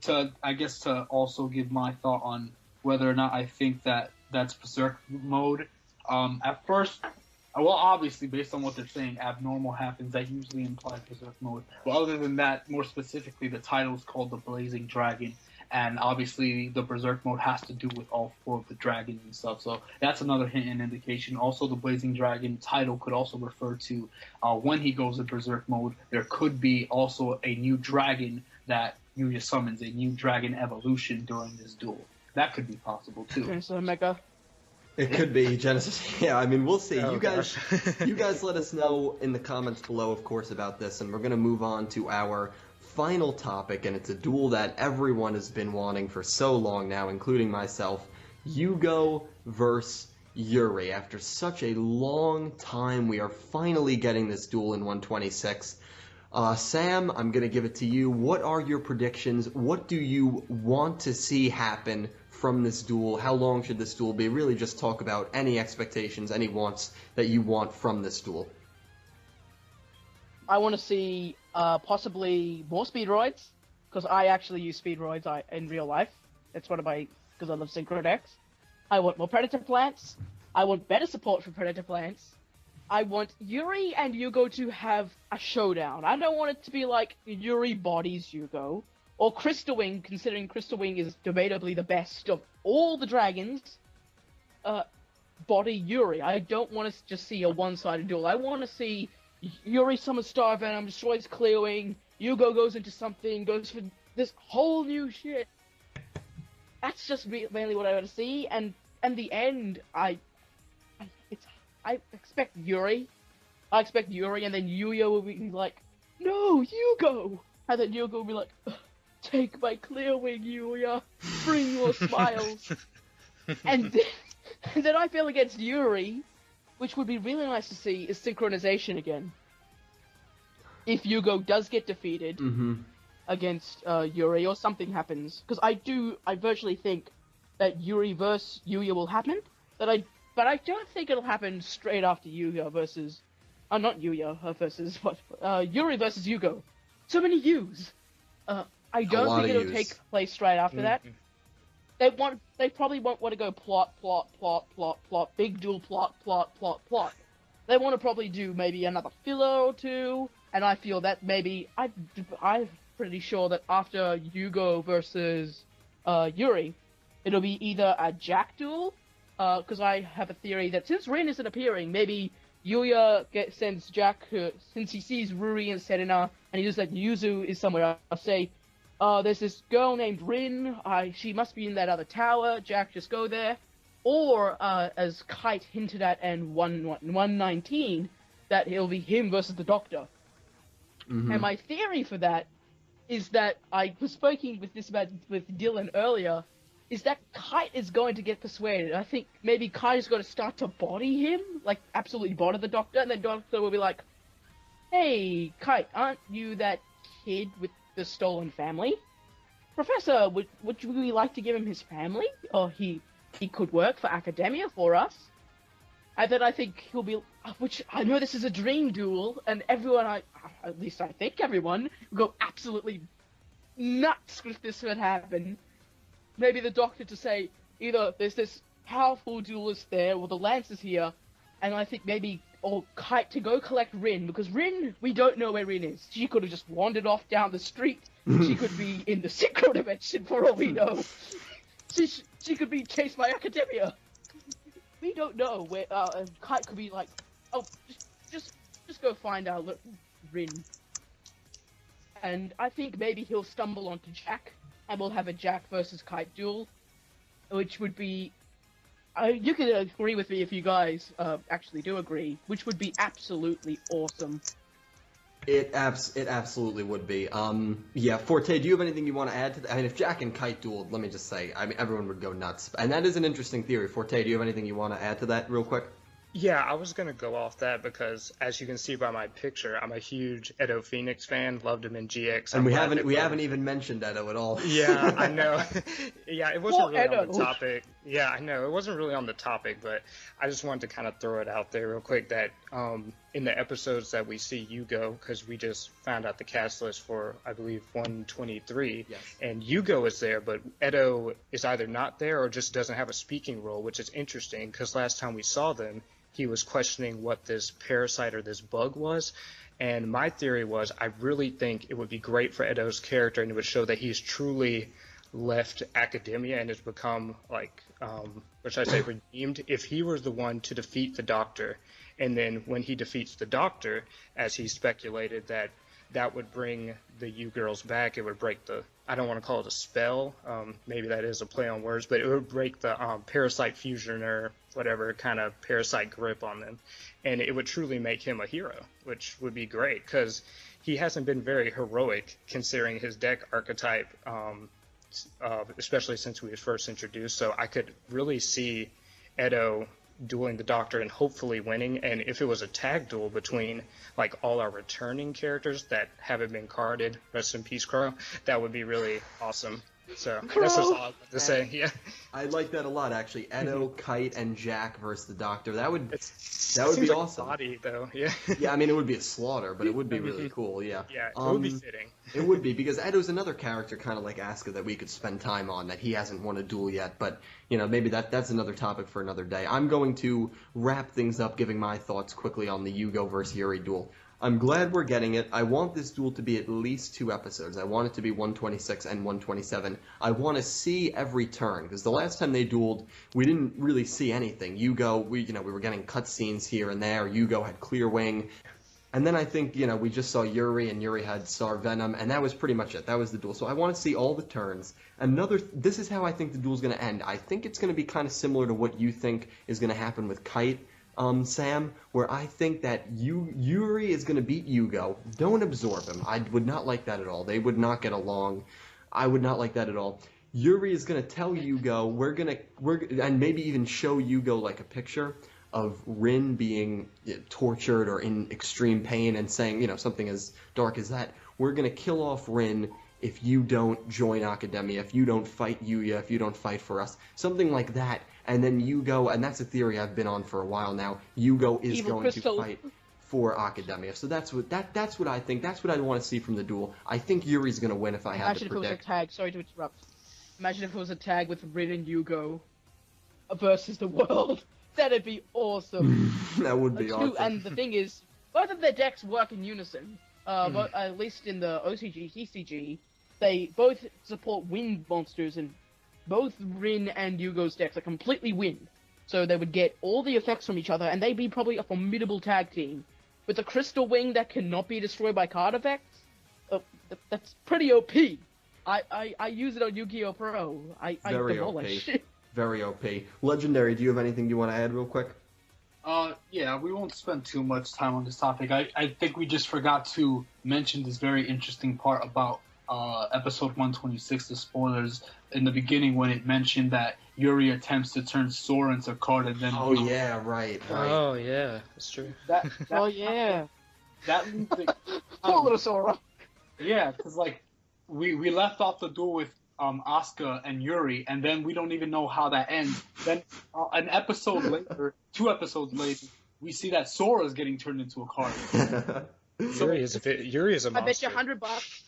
Speaker 2: To also give my thought on whether or not I think that that's Berserk mode. At first, well, obviously, based on what they're saying, abnormal happens. That usually implies Berserk mode. But other than that, more specifically, the title is called The Blazing Dragon. And obviously, the Berserk mode has to do with all four of the dragons and stuff. So that's another hint and indication. Also, the Blazing Dragon title could also refer to when he goes in Berserk mode, there could be also a new dragon that Yuya summons, a new dragon evolution during this duel. That could be possible, too.
Speaker 3: Okay, so Mega.
Speaker 1: It could be Genesis. Yeah, I mean, we'll see.
Speaker 4: Oh,
Speaker 1: you guys let us know in the comments below, of course, about this, and we're going to move on to our final topic, and it's a duel that everyone has been wanting for so long now, including myself. Yugo versus Yuri. After such a long time, we are finally getting this duel in 126. Sam, I'm going to give it to you. What are your predictions? What do you want to see happen from this duel? How long should this duel be? Really just talk about any expectations, any wants that you want from this duel.
Speaker 3: I want to see possibly more speedroids, because I actually use speedroids in real life. That's one of my, because I love synchro decks. I want more predator plants. I want better support for predator plants. I want Yuri and Yugo to have a showdown. I don't want it to be like Yuri bodies Yugo, or Crystal Wing, considering Crystal Wing is debatably the best of all the dragons, body Yuri. I don't want to just see a one-sided duel. I want to see Yuri summons Star Venom, destroys Clear Wing, Yugo goes into something, goes for this whole new shit. That's just mainly what I want to see, and the end, I expect Yuri. I expect Yuri, and then Yuya will be like, "No, Yugo!" And then Yugo will be like, "Take my Clear Wing, Yuya. Bring your smiles." and then I feel against Yuri, which would be really nice to see, is synchronization again. If Yugo does get defeated against Yuri, or something happens, because I virtually think that Yuri versus Yuya will happen, but I don't think it'll happen straight after Yuya versus, not Yuya versus what, Yuri versus Yugo. So many U's. I don't think it'll take place right after that. They probably won't want to go plot, big duel plot. They want to probably do maybe another filler or two, and I feel that maybe, I'm pretty sure that after Yugo versus Yuri, it'll be either a Jack duel, because I have a theory that since Rin isn't appearing, maybe Yuya sends Jack, since he sees Ruri and Serena, and he knows that Yuzu is somewhere else, say, there's this girl named Rin, she must be in that other tower, Jack, just go there. Or, as Kite hinted at in 119, that it'll be him versus the Doctor. And my theory for that is that, I was speaking with Dylan earlier, is that Kite is going to get persuaded. I think maybe Kite is going to start to body him, like absolutely body the Doctor, and then Doctor will be like, "Hey, Kite, aren't you that kid with the stolen family? Professor, would we like to give him his family? Or he could work for Academia for us." And then I think he'll be, which I know this is a dream duel, and everyone, at least I think everyone, will go absolutely nuts if this would happen. Maybe the Doctor to say, either there's this powerful duelist there, or the Lance is here, and I think maybe, or Kite to go collect Rin, because Rin, we don't know where Rin is. She could have just wandered off down the street. She could be in the synchro dimension for all we know. She could be chased by Academia. We don't know where, and Kite could be like, "Oh, just go find our Rin." And I think maybe he'll stumble onto Jack, and we'll have a Jack versus Kite duel, which would be, you can agree with me if you guys actually do agree, which would be absolutely awesome.
Speaker 1: It absolutely would be. Yeah, Forte, do you have anything you want to add to that? I mean, if Jack and Kite dueled, let me just say, I mean, everyone would go nuts. And that is an interesting theory. Forte, do you have anything you want to add to that real quick?
Speaker 4: Yeah, I was going to go off that because, as you can see by my picture, I'm a huge Edo Phoenix fan. Loved him in GX.
Speaker 1: And we haven't even mentioned Edo at all.
Speaker 4: Yeah, I know. Yeah, it wasn't really on the topic. Yeah, I know. It wasn't really on the topic, but I just wanted to kind of throw it out there real quick that in the episodes that we see Yugo, because we just found out the cast list for, I believe, 123,
Speaker 1: yes.
Speaker 4: And Yugo is there, but Edo is either not there or just doesn't have a speaking role, which is interesting because last time we saw them, he was questioning what this parasite or this bug was. And my theory was, I really think it would be great for Edo's character, and it would show that he's truly left Academia and has become, like, what should I say, redeemed, if he was the one to defeat the Doctor. And then when he defeats the Doctor, as he speculated that would bring the U-Girls back, it would break the I don't want to call it a spell. Maybe that is a play on words, but it would break the parasite fusion or whatever kind of parasite grip on them, and it would truly make him a hero, which would be great because he hasn't been very heroic considering his deck archetype, especially since we was first introduced. So I could really see Edo dueling the Doctor and hopefully winning. And if it was a tag duel between like all our returning characters that haven't been carded, rest in peace, Crow, that would be really awesome. So that's just all I have to say. Yeah,
Speaker 1: I like that a lot, actually. Edo, Kite, and Jack versus the Doctor. That would be
Speaker 4: like
Speaker 1: awesome.
Speaker 4: A body, though. Yeah.
Speaker 1: Yeah, I mean, it would be a slaughter, but it would be really cool. Yeah.
Speaker 4: Yeah, it would be fitting.
Speaker 1: It would be, because Edo's another character, kind of like Asuka, that we could spend time on. That he hasn't won a duel yet, but maybe that's another topic for another day. I'm going to wrap things up, giving my thoughts quickly on the Yugo versus Yuri duel. I'm glad we're getting it. I want this duel to be at least 2 episodes. I want it to be 126 and 127. I want to see every turn, because the last time they dueled, we didn't really see anything. Yugo, we were getting cutscenes here and there. Yugo had Clear Wing. And then I think, we just saw Yuri, and Yuri had Star Venom, and that was pretty much it. That was the duel. So I want to see all the turns. This is how I think the duel's going to end. I think it's going to be kind of similar to what you think is going to happen with Kite, Sam, where I think that Yuri is going to beat Yugo. Don't absorb him. I would not like that at all. They would not get along. I would not like that at all. Yuri is going to tell Yugo, and maybe even show Yugo like a picture of Rin being tortured or in extreme pain, and saying, something as dark as that. We're going to kill off Rin if you don't join Academia, if you don't fight Yuya, if you don't fight for us. Something like that. And then Yugo, and that's a theory I've been on for a while now, Yugo is
Speaker 3: Evil
Speaker 1: going
Speaker 3: Crystal.
Speaker 1: to fight for Academia. So that's what I think. That's what I want to see from the duel. I think Yuri's going to win if I had to
Speaker 3: Imagine if it was a
Speaker 1: predict.
Speaker 3: tag. Sorry to interrupt. Imagine if it was a tag with Rin and Yugo versus the world. That'd be awesome.
Speaker 1: That would be awesome.
Speaker 3: And the thing is, both of their decks work in unison. But at least in the OCG, TCG, they both support wind monsters, and both Rin and Yugo's decks are completely wind. So they would get all the effects from each other, and they'd be probably a formidable tag team. With a Crystal Wing that cannot be destroyed by card effects, that's pretty OP. I use it on Yu-Gi-Oh! Pro. I
Speaker 1: Very
Speaker 3: demolish.
Speaker 1: OP. Very OP. Legendary, do you have anything you want to add real quick?
Speaker 2: Yeah, we won't spend too much time on this topic. I think we just forgot to mention this very interesting part about episode 126, the spoilers, in the beginning when it mentioned that Yuri attempts to turn Sora into a card and then...
Speaker 1: Oh, yeah, right.
Speaker 4: Oh, yeah, that's true.
Speaker 3: Oh, yeah.
Speaker 2: That leads it...
Speaker 3: Poor little Sora.
Speaker 2: Yeah, because, we left off the duel with Asuka and Yuri, and then we don't even know how that ends. Then an episode later, 2 episodes later, we see that Sora is getting turned into a card.
Speaker 4: Yuri is a monster.
Speaker 3: I bet you $100.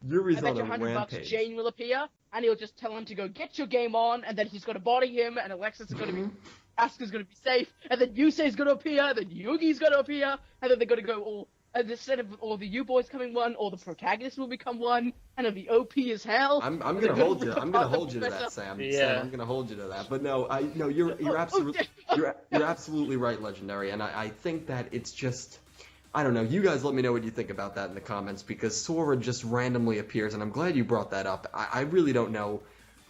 Speaker 1: Yuri's
Speaker 3: I bet
Speaker 1: on
Speaker 3: you
Speaker 1: a
Speaker 3: $100
Speaker 1: rampage.
Speaker 3: Jane will appear, and he'll just tell him to go get your game on, and then he's going to body him, and Alexis is going to be... Asuka's going to be safe, and then Yusei's going to appear, then Yugi's going to appear, and then they're going to go all... And instead of all the U-boys coming one, all the protagonists will become one, and it'll be OP as hell.
Speaker 1: I'm gonna hold you. I'm gonna hold you to that, Sam.
Speaker 4: Yeah.
Speaker 1: Sam, I'm gonna hold you to that. But no, you're absolutely you're absolutely right, Legendary. And I think that it's just, I don't know. You guys let me know what you think about that in the comments, because Sora just randomly appears, and I'm glad you brought that up. I really don't know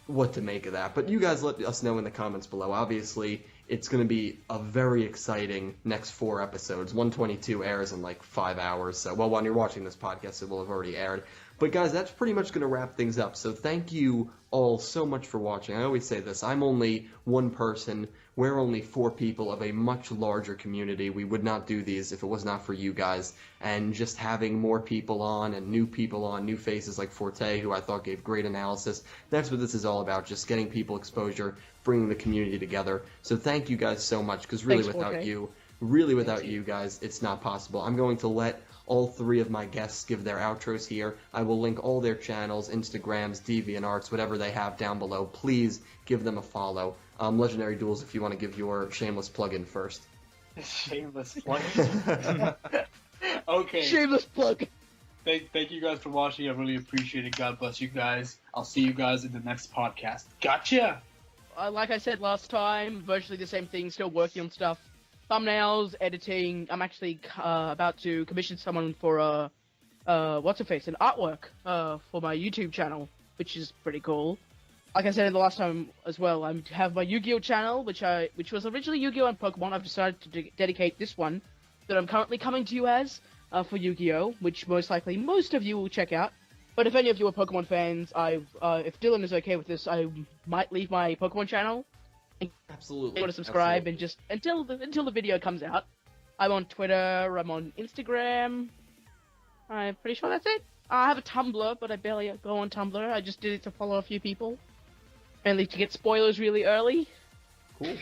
Speaker 1: what to make of that, but you guys let us know in the comments below. Obviously, it's going to be a very exciting next 4 episodes. 122 airs in 5 hours. So, well, when you're watching this podcast, it will have already aired. But, guys, that's pretty much going to wrap things up. So thank you all so much for watching. I always say this. I'm only one person. We're only 4 people of a much larger community. We would not do these if it was not for you guys. And just having more people on and new people on, new faces like Forte, who I thought gave great analysis. That's what this is all about, just getting people exposure, bringing the community together. So thank you guys so much, because really without you guys, it's not possible. I'm going to let all 3 of my guests give their outros here. I will link all their channels, Instagrams, DeviantArts, whatever they have down below. Please give them a follow. Legendary Duels, if you want to give your shameless plug-in first.
Speaker 2: Shameless plug. Okay.
Speaker 3: Shameless plug.
Speaker 2: Thank you guys for watching. I really appreciate it. God bless you guys. I'll see you guys in the next podcast. Gotcha!
Speaker 3: Like I said last time, virtually the same thing, still working on stuff. Thumbnails, editing. I'm actually about to commission someone for what's-her-face, an artwork for my YouTube channel. which is pretty cool. Like I said the last time as well, I have my Yu-Gi-Oh channel, which was originally Yu-Gi-Oh and Pokemon. I've decided to dedicate this one that I'm currently coming to you as for Yu-Gi-Oh, which most likely most of you will check out. But if any of you are Pokemon fans, if Dylan is okay with this, I might leave my Pokemon channel.
Speaker 1: Absolutely.
Speaker 3: Go to subscribe
Speaker 1: Absolutely.
Speaker 3: and just until the video comes out. I'm on Twitter. I'm on Instagram. I'm pretty sure that's it. I have a Tumblr, but I barely go on Tumblr. I just did it to follow a few people, mainly to get spoilers really early.
Speaker 1: Cool.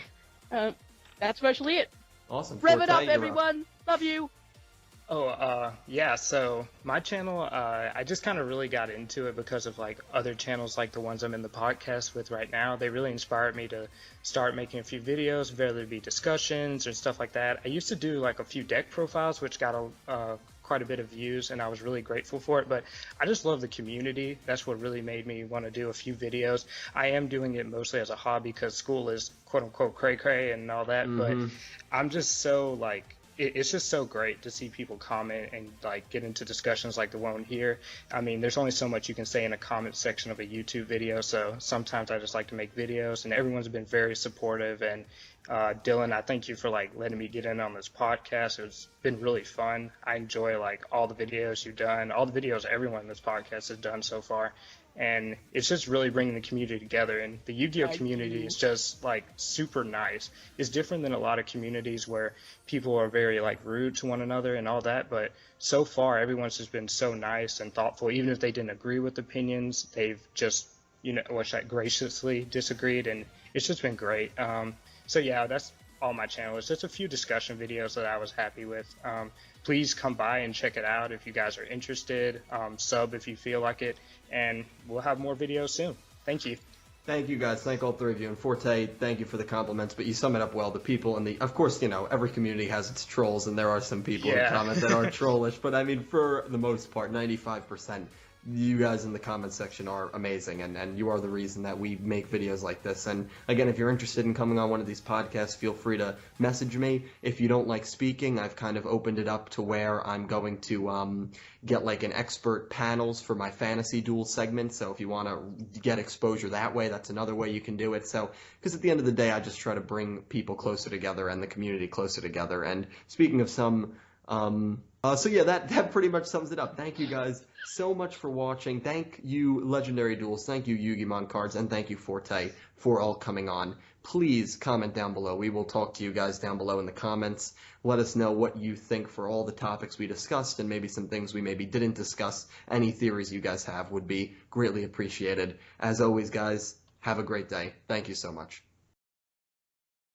Speaker 3: That's virtually it.
Speaker 1: Awesome.
Speaker 3: Rev it
Speaker 1: Forte,
Speaker 3: up,
Speaker 1: you're
Speaker 3: everyone. Love you.
Speaker 4: Yeah, so my channel, I just kind of really got into it because of like other channels like the ones I'm in the podcast with right now. They really inspired me to start making a few videos, whether it be discussions or stuff like that. I used to do like a few deck profiles, which got quite a bit of views, and I was really grateful for it, but I just love the community. That's what really made me want to do a few videos. I am doing it mostly as a hobby because school is quote-unquote cray-cray and all that, but I'm just so like, it's just so great to see people comment and like get into discussions like the one here. I mean, there's only so much you can say in a comment section of a YouTube video, so sometimes I just like to make videos, and everyone's been very supportive. And Dylan, I thank you for like letting me get in on this podcast. It's been really fun. I enjoy like all the videos you've done, all the videos everyone in this podcast has done so far. And it's just really bringing the community together. And the Yu-Gi-Oh community is just like super nice. It's different than a lot of communities where people are very like rude to one another and all that. But so far, everyone's just been so nice and thoughtful. Even if they didn't agree with opinions, they've just, graciously disagreed. And it's just been great. So yeah, that's all my channel. It's just a few discussion videos that I was happy with. Please come by and check it out if you guys are interested. Sub if you feel like it, and we'll have more videos soon. Thank you.
Speaker 1: Thank you, guys. Thank all three of you. And Forte, thank you for the compliments, but you sum it up well. The people of course, every community has its trolls, and there are some people in the comments that are trollish, but I mean, for the most part, 95%, you guys in the comment section are amazing, and you are the reason that we make videos like this. And again, if you're interested in coming on one of these podcasts, feel free to message me. If you don't like speaking, I've kind of opened it up to where I'm going to get like an expert panels for my fantasy duel segment. So if you want to get exposure that way, that's another way you can do it. So, because at the end of the day, I just try to bring people closer together and the community closer together. And speaking of some so yeah, that pretty much sums it up. Thank you guys so much for watching. Thank you, Legendary Duels. Thank you, YugiMon Cards. And thank you, Forte, for all coming on. Please comment down below. We will talk to you guys down below in the comments. Let us know what you think for all the topics we discussed, and maybe some things we maybe didn't discuss. Any theories you guys have would be greatly appreciated. As always, guys, have a great day. Thank you so much.